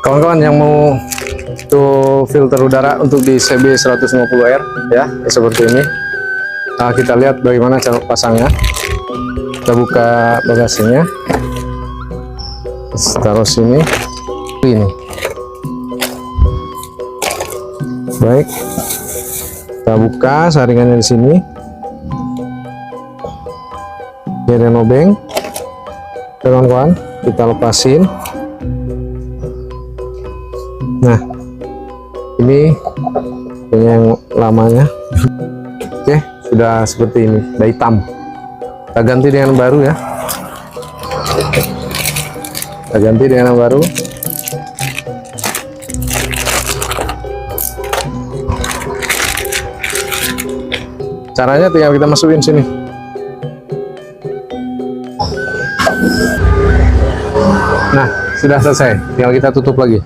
Kawan-kawan yang mau tuh filter udara untuk di CB 150R ya, seperti ini. Nah, kita lihat bagaimana cara pasangnya. Kita buka bagasinya, taruh sini, ini. Baik, kita buka saringannya di sini. Ini ada nobeng, kawan-kawan. Kita lepasin. Nah, ini punya yang lamanya. Oke, sudah seperti ini, udah hitam. Kita ganti dengan yang baru ya. Kita ganti dengan yang baru. Caranya tinggal kita masukin sini. Nah, sudah selesai. Tinggal kita tutup lagi.